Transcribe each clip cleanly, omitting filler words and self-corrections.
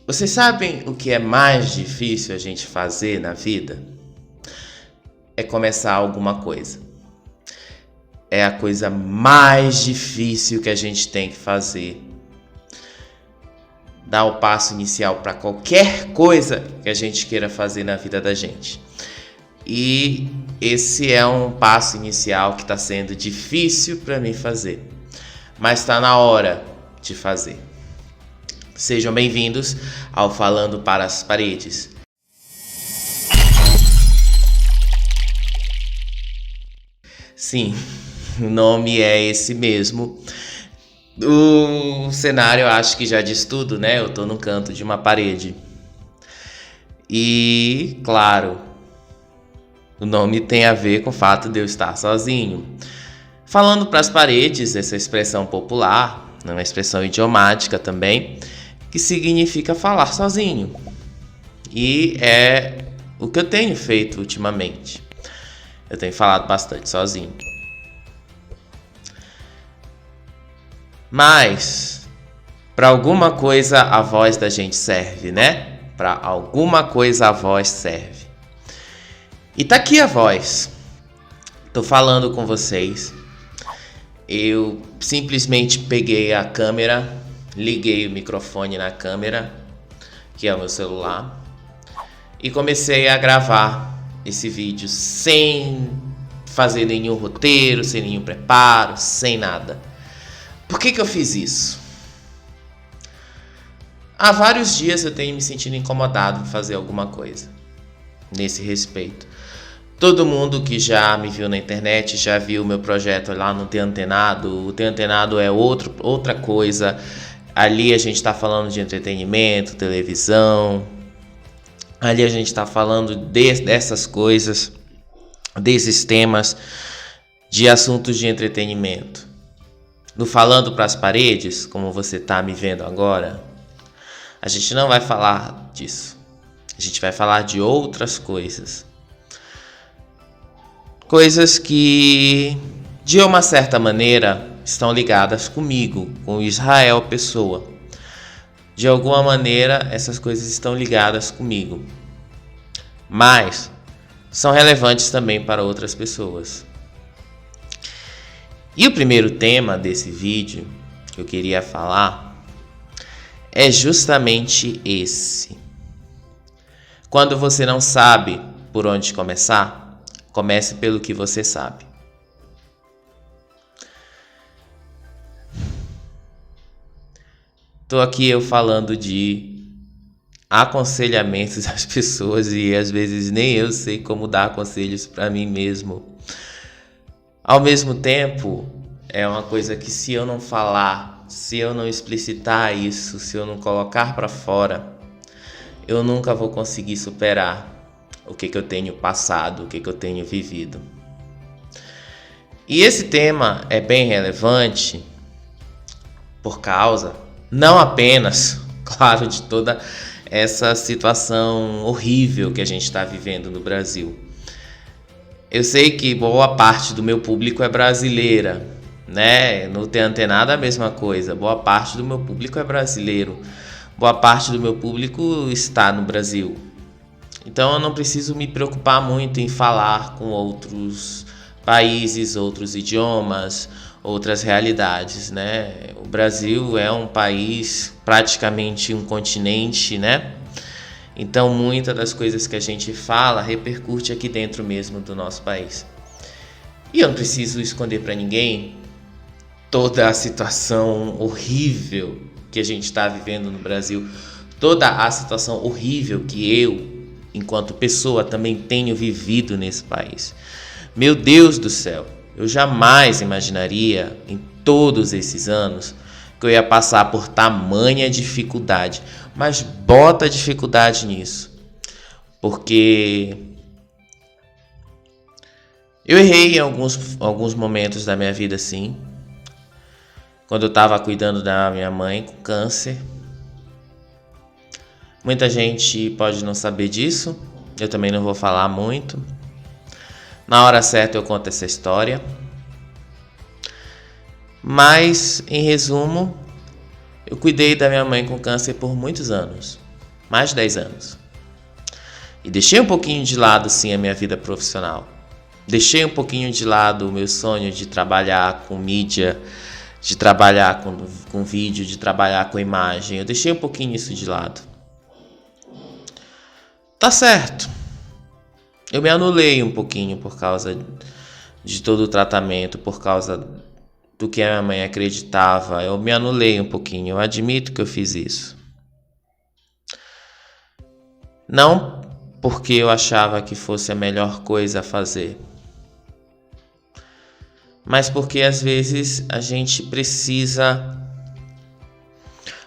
Vocês sabem o que é mais difícil a gente fazer na vida? É começar alguma coisa. É a coisa mais difícil que a gente tem que fazer. Dar o passo inicial para qualquer coisa que a gente queira fazer na vida da gente. E esse é um passo inicial que está sendo difícil para mim fazer. Mas está na hora de fazer. Sejam bem-vindos ao Falando para as Paredes. Sim, o nome é esse mesmo. O cenário eu acho que já diz tudo, né? Eu tô no canto de uma parede. E, claro, o nome tem a ver com o fato de eu estar sozinho. Falando para as paredes, essa expressão popular, uma expressão idiomática também, que significa falar sozinho. E é o que eu tenho feito ultimamente. Eu tenho falado bastante sozinho. Mas, para alguma coisa a voz da gente serve, né? Para alguma coisa a voz serve. E tá aqui a voz. Tô falando com vocês. Eu simplesmente peguei a câmera, liguei o microfone na câmera, que é o meu celular, e comecei a gravar esse vídeo sem fazer nenhum roteiro, sem nenhum preparo, sem nada. Por que eu fiz isso? Há vários dias eu tenho me sentido incomodado em fazer alguma coisa nesse respeito. Todo mundo que já me viu na internet já viu meu projeto lá no T Antenado. O T Antenado é outra coisa. Ali a gente está falando de entretenimento, televisão. Ali a gente está falando dessas coisas, desses temas, de assuntos de entretenimento. No Falando para as Paredes, como você está me vendo agora, a gente não vai falar disso. A gente vai falar de outras coisas. Coisas que, de uma certa maneira, estão ligadas comigo, com Israel Pessoa. De alguma maneira, essas coisas estão ligadas comigo. Mas são relevantes também para outras pessoas. E o primeiro tema desse vídeo que eu queria falar é justamente esse. Quando você não sabe por onde começar, comece pelo que você sabe. Tô aqui eu falando de aconselhamentos às pessoas e às vezes nem eu sei como dar conselhos para mim mesmo. Ao mesmo tempo, é uma coisa que se eu não falar, se eu não explicitar isso, se eu não colocar para fora, eu nunca vou conseguir superar o que eu tenho passado, o que eu tenho vivido. E esse tema é bem relevante por causa, não apenas, claro, de toda essa situação horrível que a gente está vivendo no Brasil. Eu sei que boa parte do meu público é brasileira, né? No T Antenado é a mesma coisa. Boa parte do meu público é brasileiro. Boa parte do meu público está no Brasil. Então eu não preciso me preocupar muito em falar com outros países, outros idiomas, outras realidades, né? O Brasil é um país, praticamente um continente, né? Então muitas das coisas que a gente fala repercute aqui dentro mesmo do nosso país. E eu não preciso esconder para ninguém toda a situação horrível que a gente está vivendo no Brasil, toda a situação horrível que eu, enquanto pessoa, também tenho vivido nesse país. Meu Deus do céu, eu jamais imaginaria em todos esses anos que eu ia passar por tamanha dificuldade, mas bota dificuldade nisso, porque eu errei em alguns momentos da minha vida, sim. Quando eu estava cuidando da minha mãe com câncer. Muita gente pode não saber disso, eu também não vou falar muito. Na hora certa eu conto essa história. Mas, em resumo, eu cuidei da minha mãe com câncer por muitos anos. mais de 10 anos. E deixei um pouquinho de lado, sim, a minha vida profissional. Deixei um pouquinho de lado o meu sonho de trabalhar com mídia, de trabalhar com vídeo, de trabalhar com imagem. Eu deixei um pouquinho isso de lado. Tá certo. Eu me anulei um pouquinho por causa de todo o tratamento, por causa do que a minha mãe acreditava. Eu me anulei um pouquinho. Eu admito que eu fiz isso. Não porque eu achava que fosse a melhor coisa a fazer, mas porque às vezes a gente precisa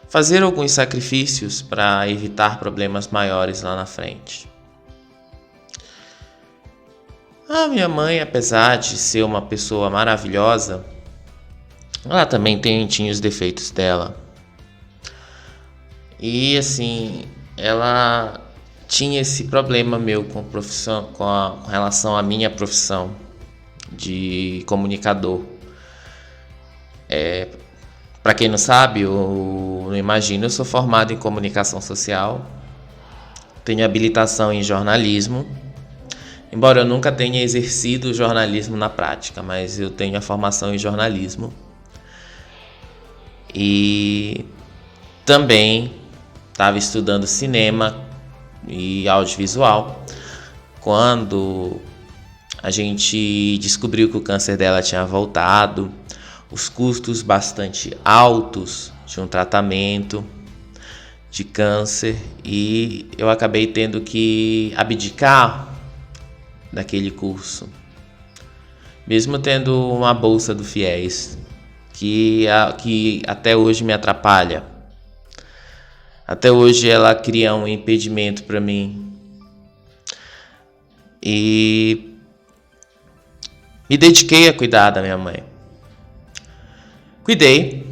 fazer alguns sacrifícios para evitar problemas maiores lá na frente. A minha mãe, apesar de ser uma pessoa maravilhosa, ela também tinha os defeitos dela. E assim, ela tinha esse problema meu com profissão, com relação à minha profissão de comunicador. Para quem não sabe, eu não imagino, eu sou formado em comunicação social, tenho habilitação em jornalismo, embora eu nunca tenha exercido o jornalismo na prática, mas eu tenho a formação em jornalismo. E também estava estudando cinema e audiovisual quando a gente descobriu que o câncer dela tinha voltado, os custos bastante altos de um tratamento de câncer, e eu acabei tendo que abdicar daquele curso, mesmo tendo uma bolsa do FIES que até hoje me atrapalha. Até hoje ela cria um impedimento para mim. E me dediquei a cuidar da minha mãe. Cuidei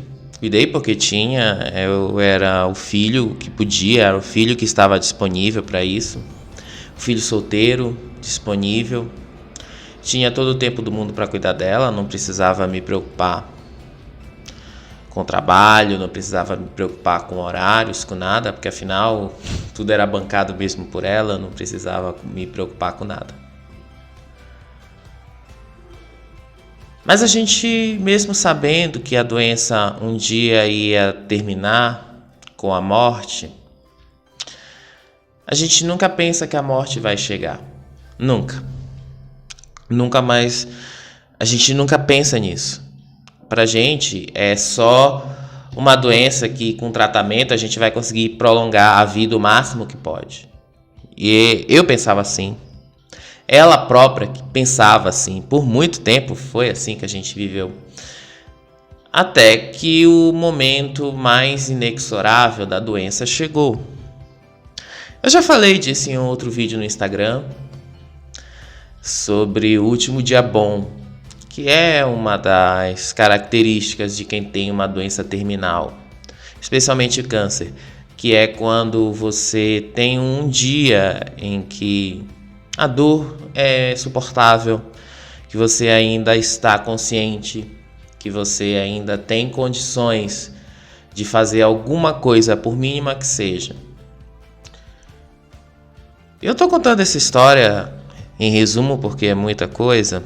porque eu era o filho que podia, era o filho que estava disponível para isso. O filho solteiro, disponível. Tinha todo o tempo do mundo para cuidar dela, não precisava me preocupar com trabalho, não precisava me preocupar com horários, com nada, porque afinal tudo era bancado mesmo por ela, não precisava me preocupar com nada. Mas a gente, mesmo sabendo que a doença um dia ia terminar com a morte, a gente nunca pensa que a morte vai chegar. Nunca. Nunca mais. A gente nunca pensa nisso. Pra gente é só uma doença que com tratamento a gente vai conseguir prolongar a vida o máximo que pode. E eu pensava assim. Ela própria pensava assim. Por muito tempo foi assim que a gente viveu. Até que o momento mais inexorável da doença chegou. Eu já falei disso em outro vídeo no Instagram, sobre o último dia bom, que é uma das características de quem tem uma doença terminal, especialmente câncer, que é quando você tem um dia em que a dor é suportável, que você ainda está consciente, que você ainda tem condições de fazer alguma coisa, por mínima que seja. Eu tô contando essa história em resumo porque é muita coisa,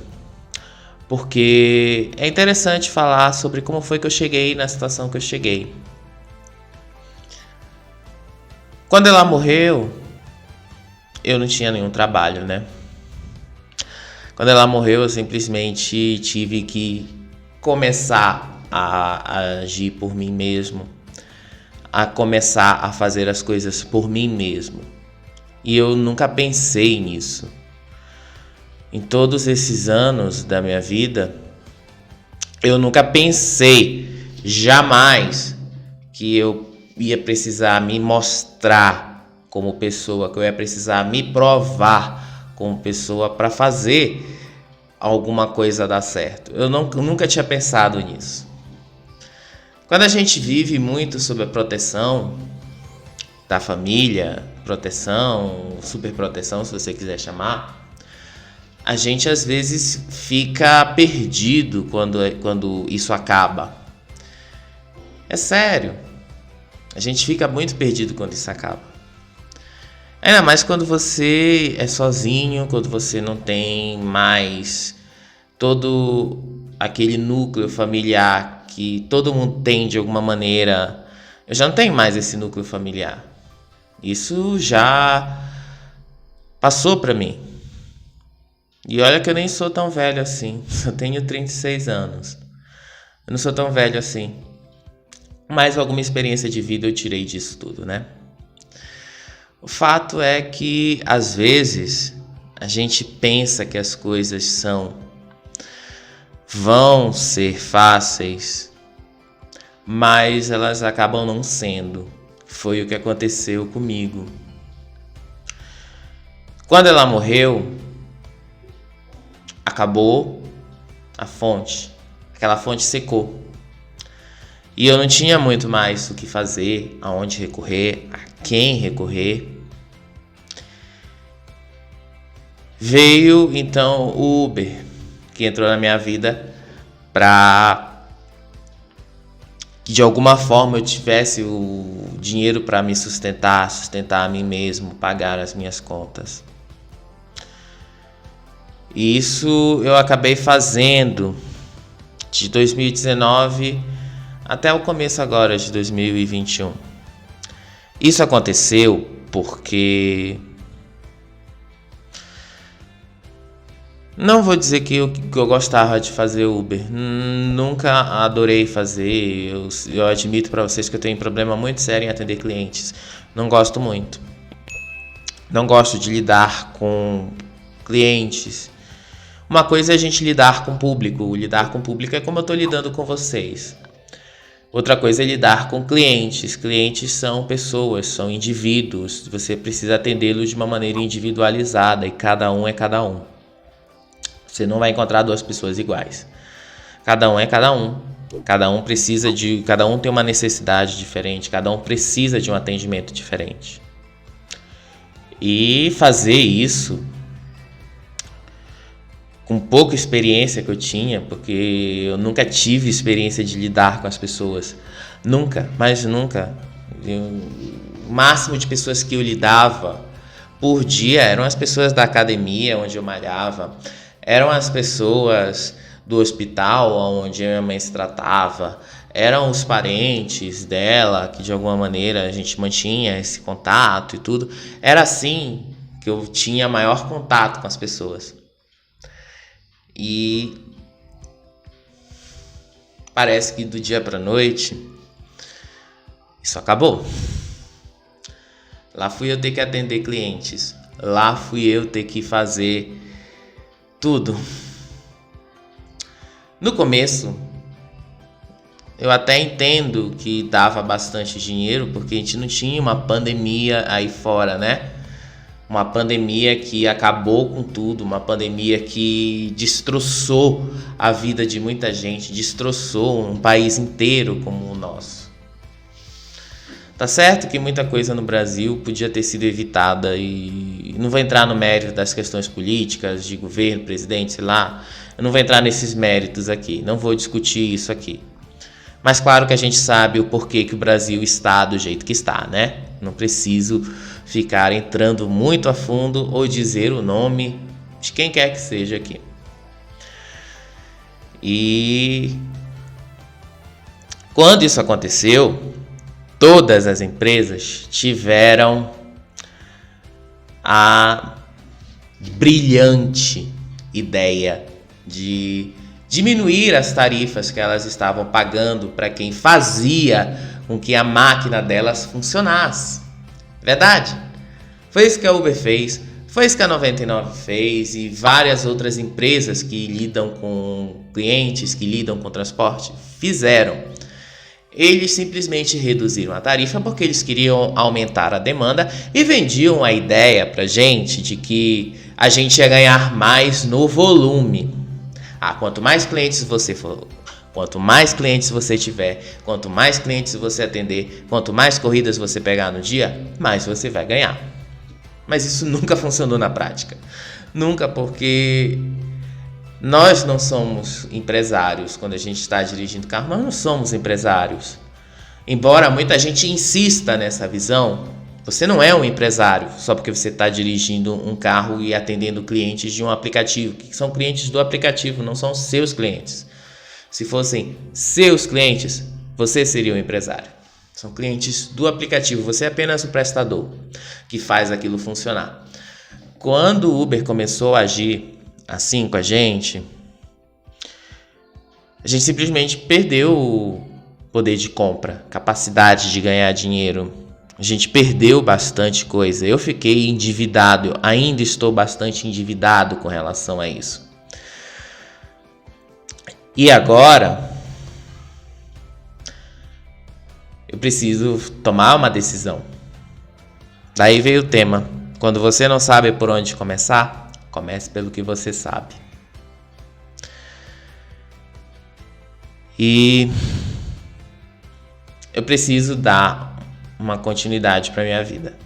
porque é interessante falar sobre como foi que eu cheguei na situação que eu cheguei. Quando ela morreu, eu não tinha nenhum trabalho, né? Quando ela morreu, eu simplesmente tive que começar a agir por mim mesmo, a começar a fazer as coisas por mim mesmo. E eu nunca pensei nisso. Em todos esses anos da minha vida, eu nunca pensei, jamais, que eu ia precisar me mostrar como pessoa, que eu ia precisar me provar como pessoa para fazer alguma coisa dar certo. Eu nunca tinha pensado nisso. Quando a gente vive muito sob a proteção da família, proteção, superproteção, se você quiser chamar, a gente às vezes fica perdido quando isso acaba. É sério. A gente fica muito perdido quando isso acaba. Ainda mais quando você é sozinho, quando você não tem mais todo aquele núcleo familiar que todo mundo tem de alguma maneira. Eu já não tenho mais esse núcleo familiar. Isso já passou pra mim. E olha que eu nem sou tão velho assim. Eu tenho 36 anos. Eu não sou tão velho assim. Mas alguma experiência de vida eu tirei disso tudo, né? O fato é que, às vezes, a gente pensa que as coisas vão ser fáceis, mas elas acabam não sendo. Foi o que aconteceu comigo. Quando ela morreu, acabou a fonte. Aquela fonte secou. E eu não tinha muito mais o que fazer, aonde recorrer, a quem recorrer. Veio então o Uber, que entrou na minha vida para que de alguma forma eu tivesse o dinheiro para me sustentar a mim mesmo, pagar as minhas contas. E isso eu acabei fazendo de 2019 até o começo agora de 2021. Isso aconteceu porque... Não vou dizer que eu gostava de fazer Uber. Nunca adorei fazer. Eu admito para vocês que eu tenho um problema muito sério em atender clientes. Não gosto muito. Não gosto de lidar com clientes. Uma coisa é a gente lidar com o público. Lidar com o público é como eu estou lidando com vocês. Outra coisa é lidar com clientes. Clientes são pessoas, são indivíduos. Você precisa atendê-los de uma maneira individualizada e cada um é cada um. Você não vai encontrar duas pessoas iguais. Cada um é cada um. Cada um tem uma necessidade diferente. Cada um precisa de um atendimento diferente. E fazer isso com pouca experiência que eu tinha, porque eu nunca tive experiência de lidar com as pessoas. Nunca, mas nunca. O máximo de pessoas que eu lidava por dia eram as pessoas da academia onde eu malhava. Eram as pessoas do hospital onde minha mãe se tratava, eram os parentes dela, que de alguma maneira a gente mantinha esse contato e tudo. Era assim que eu tinha maior contato com as pessoas. E parece que do dia para noite isso acabou. Lá fui eu ter que atender clientes, lá fui eu ter que fazer tudo. No começo, eu até entendo que dava bastante dinheiro, porque a gente não tinha uma pandemia aí fora, né? Uma pandemia que acabou com tudo, uma pandemia que destroçou a vida de muita gente, destroçou um país inteiro como o nosso. Tá certo que muita coisa no Brasil podia ter sido evitada e não vou entrar no mérito das questões políticas, de governo, presidente, sei lá. Eu não vou entrar nesses méritos aqui, não vou discutir isso aqui. Mas claro que a gente sabe o porquê que o Brasil está do jeito que está, né? Não preciso ficar entrando muito a fundo ou dizer o nome de quem quer que seja aqui. E quando isso aconteceu, todas as empresas tiveram a brilhante ideia de diminuir as tarifas que elas estavam pagando para quem fazia com que a máquina delas funcionasse. Verdade? Foi isso que a Uber fez, foi isso que a 99 fez e várias outras empresas que lidam com clientes, que lidam com transporte, fizeram. Eles simplesmente reduziram a tarifa porque eles queriam aumentar a demanda e vendiam a ideia pra gente de que a gente ia ganhar mais no volume. Quanto mais clientes você for, quanto mais clientes você tiver, quanto mais clientes você atender, quanto mais corridas você pegar no dia, mais você vai ganhar. Mas isso nunca funcionou na prática. Nunca, porque nós não somos empresários. Quando a gente está dirigindo carro, nós não somos empresários. Embora muita gente insista nessa visão, Você não é um empresário só porque você está dirigindo um carro e atendendo clientes de um aplicativo, que são clientes do aplicativo, não são seus clientes. Se fossem seus clientes, você seria um empresário. São clientes do aplicativo, você é apenas o prestador que faz aquilo funcionar. Quando o Uber começou a agir assim com a gente simplesmente perdeu o poder de compra, capacidade de ganhar dinheiro. A gente perdeu bastante coisa. Eu fiquei endividado, eu ainda estou bastante endividado com relação a isso. E agora, eu preciso tomar uma decisão. Daí veio o tema. Quando você não sabe por onde começar, comece pelo que você sabe. E eu preciso dar uma continuidade para minha vida.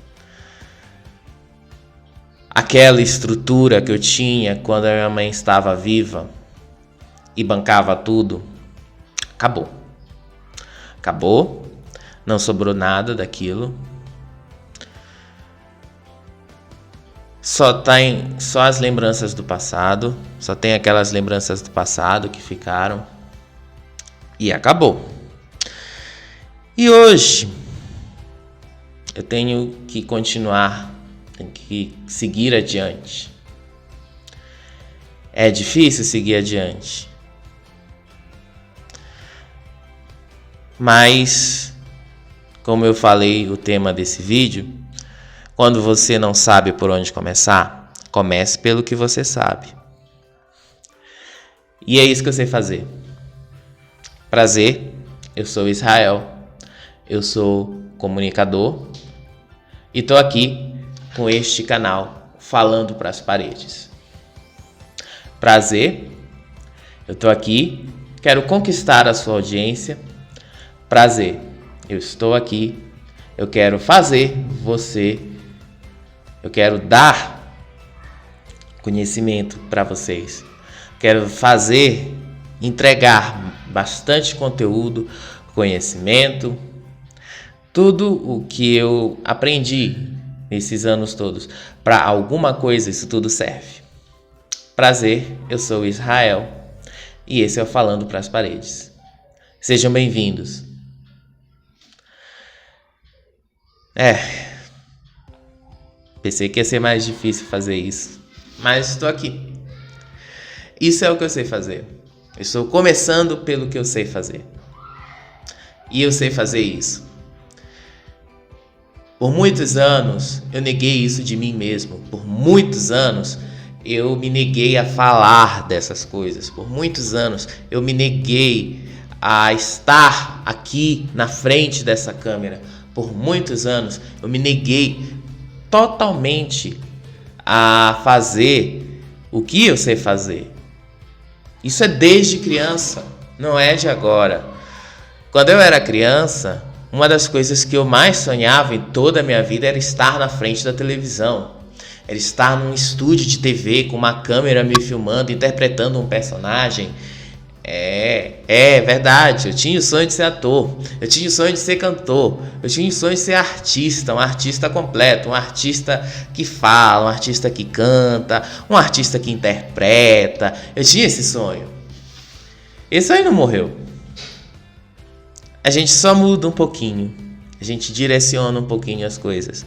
Aquela estrutura que eu tinha quando a minha mãe estava viva e bancava tudo, acabou. Acabou, não sobrou nada daquilo. Só as lembranças do passado, só tem aquelas lembranças do passado que ficaram e acabou. E hoje eu tenho que continuar, tenho que seguir adiante. É difícil seguir adiante. Mas, como eu falei, o tema desse vídeo, quando você não sabe por onde começar, comece pelo que você sabe. E é isso que eu sei fazer. Prazer, eu sou Israel, eu sou comunicador e tô aqui com este canal falando para as paredes. Prazer, eu tô aqui, quero conquistar a sua audiência. Prazer, eu estou aqui, eu quero eu quero dar conhecimento para vocês. Quero entregar bastante conteúdo, conhecimento, tudo o que eu aprendi nesses anos todos. Para alguma coisa isso tudo serve. Prazer, eu sou Israel e esse é o Falando para as Paredes. Sejam bem-vindos. Pensei que ia ser mais difícil fazer isso, mas estou aqui. Isso é o que eu sei fazer. Eu estou começando pelo que eu sei fazer. E eu sei fazer isso. Por muitos anos eu neguei isso de mim mesmo. Por muitos anos eu me neguei a falar dessas coisas. Por muitos anos eu me neguei a estar aqui na frente dessa câmera. Por muitos anos eu me neguei totalmente a fazer o que eu sei fazer. Isso é desde criança, não é de agora. Quando eu era criança, uma das coisas que eu mais sonhava em toda a minha vida era estar na frente da televisão. Era estar num estúdio de TV com uma câmera me filmando, interpretando um personagem. É verdade, eu tinha o sonho de ser ator, eu tinha o sonho de ser cantor, eu tinha o sonho de ser artista, um artista completo, um artista que fala, um artista que canta, um artista que interpreta. Eu tinha esse sonho. Esse sonho não morreu. A gente só muda um pouquinho, a gente direciona um pouquinho as coisas.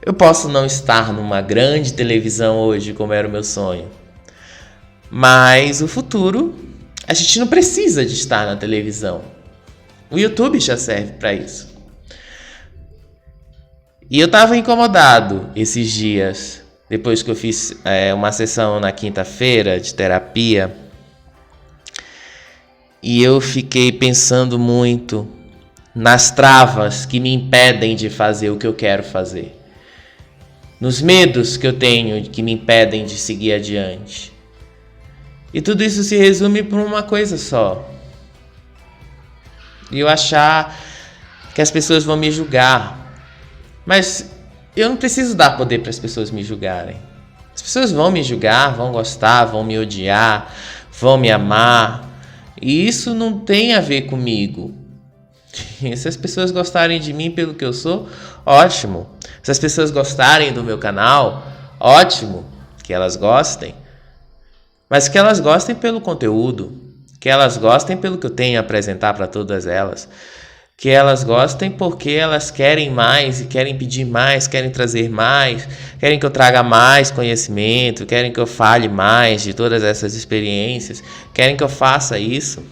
Eu posso não estar numa grande televisão hoje, como era o meu sonho, mas o futuro, a gente não precisa de estar na televisão. O YouTube já serve para isso. E eu estava incomodado esses dias, depois que eu fiz uma sessão na quinta-feira de terapia. E eu fiquei pensando muito nas travas que me impedem de fazer o que eu quero fazer. Nos medos que eu tenho que me impedem de seguir adiante. E tudo isso se resume por uma coisa só. E eu achar que as pessoas vão me julgar. Mas eu não preciso dar poder para as pessoas me julgarem. As pessoas vão me julgar, vão gostar, vão me odiar, vão me amar. E isso não tem a ver comigo. Se as pessoas gostarem de mim pelo que eu sou, ótimo. Se as pessoas gostarem do meu canal, ótimo, que elas gostem. Mas que elas gostem pelo conteúdo, que elas gostem pelo que eu tenho a apresentar para todas elas. Que elas gostem porque elas querem mais e querem pedir mais, querem trazer mais, querem que eu traga mais conhecimento, querem que eu fale mais de todas essas experiências, querem que eu faça isso.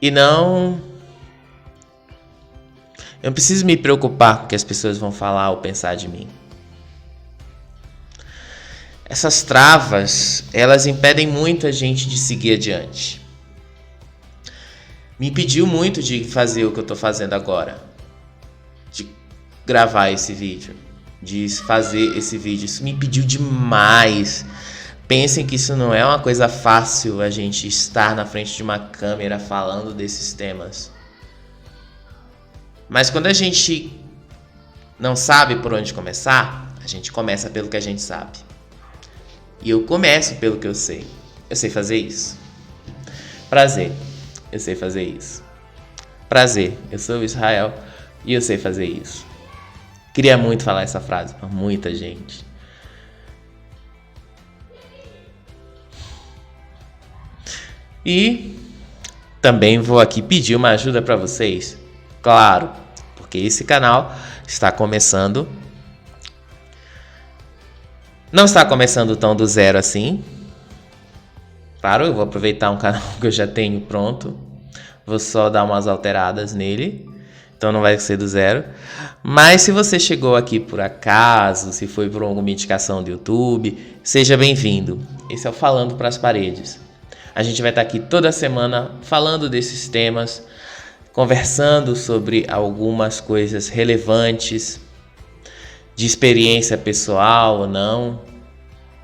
E não... Eu não preciso me preocupar com o que as pessoas vão falar ou pensar de mim. Essas travas, elas impedem muito a gente de seguir adiante. Me impediu muito de fazer o que eu estou fazendo agora. De gravar esse vídeo. De fazer esse vídeo. Isso me impediu demais. Pensem que isso não é uma coisa fácil, a gente estar na frente de uma câmera falando desses temas. Mas quando a gente não sabe por onde começar, a gente começa pelo que a gente sabe. E eu começo pelo que eu sei. Eu sei fazer isso. Prazer, eu sei fazer isso. Prazer, eu sou o Israel e eu sei fazer isso. Queria muito falar essa frase para muita gente. E também vou aqui pedir uma ajuda para vocês. Claro, porque esse canal está começando. Não está começando tão do zero assim. Claro, eu vou aproveitar um canal que eu já tenho pronto. Vou só dar umas alteradas nele. Então não vai ser do zero. Mas se você chegou aqui por acaso, se foi por alguma indicação do YouTube, seja bem-vindo. Esse é o Falando para as Paredes. A gente vai estar aqui toda semana falando desses temas, conversando sobre algumas coisas relevantes, de experiência pessoal ou não.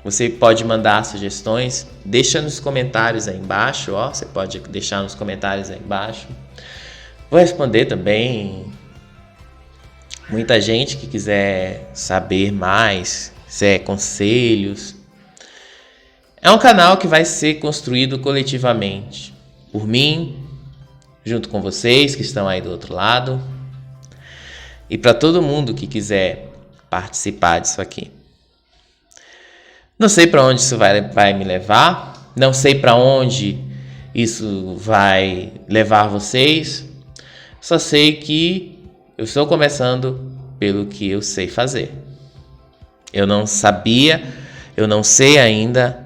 Você pode mandar sugestões, deixa nos comentários aí embaixo, ó. Você pode deixar nos comentários aí embaixo. Vou responder também. Muita gente que quiser saber mais, quiser conselhos. É um canal que vai ser construído coletivamente. Por mim, junto com vocês que estão aí do outro lado. E para todo mundo que quiser participar disso aqui. Não sei para onde isso vai me levar. Não sei para onde isso vai levar vocês. Só sei que eu estou começando pelo que eu sei fazer. Eu não sabia, eu não sei ainda.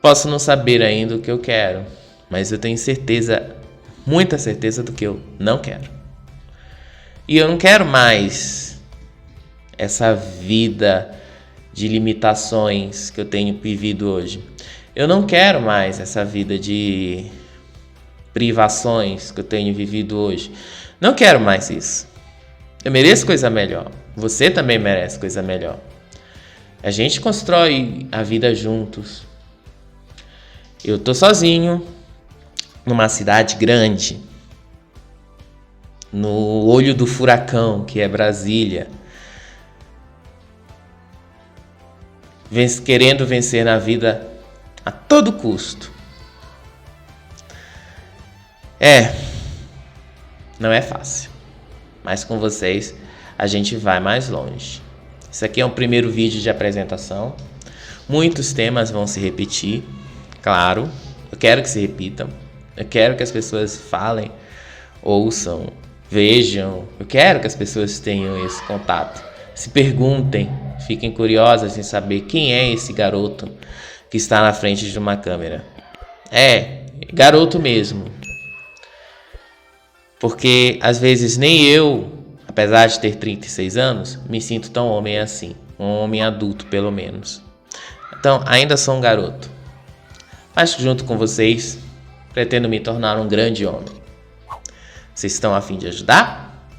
Posso não saber ainda o que eu quero, mas eu tenho certeza, muita certeza do que eu não quero. E eu não quero mais essa vida de limitações que eu tenho vivido hoje. Eu não quero mais essa vida de privações que eu tenho vivido hoje. Não quero mais isso. Eu mereço coisa melhor. Você também merece coisa melhor. A gente constrói a vida juntos. Eu tô sozinho numa cidade grande, no olho do furacão, que é Brasília, querendo vencer na vida a todo custo. Não é fácil, mas com vocês a gente vai mais longe. Isso aqui é um primeiro vídeo de apresentação. Muitos temas vão se repetir, claro. Eu quero que se repitam. Eu quero que as pessoas falem, ouçam, vejam. Eu quero que as pessoas tenham esse contato. Se perguntem, fiquem curiosas em saber quem é esse garoto que está na frente de uma câmera. Garoto mesmo. Porque às vezes nem eu, apesar de ter 36 anos, me sinto tão homem assim. Um homem adulto, pelo menos. Então, ainda sou um garoto. Mas junto com vocês, pretendo me tornar um grande homem. Vocês estão a fim de ajudar?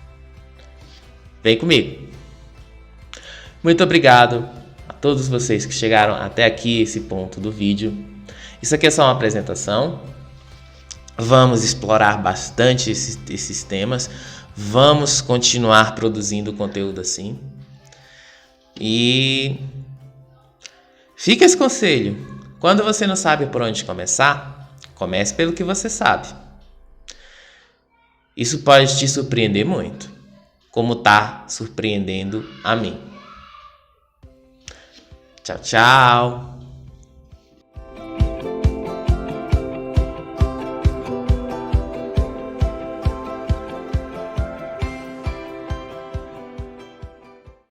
Vem comigo. Muito obrigado a todos vocês que chegaram até aqui, esse ponto do vídeo. Isso aqui é só uma apresentação. Vamos explorar bastante esses temas. Vamos continuar produzindo conteúdo assim. E fica esse conselho. Quando você não sabe por onde começar, comece pelo que você sabe. Isso pode te surpreender muito, como tá surpreendendo a mim. Tchau, tchau!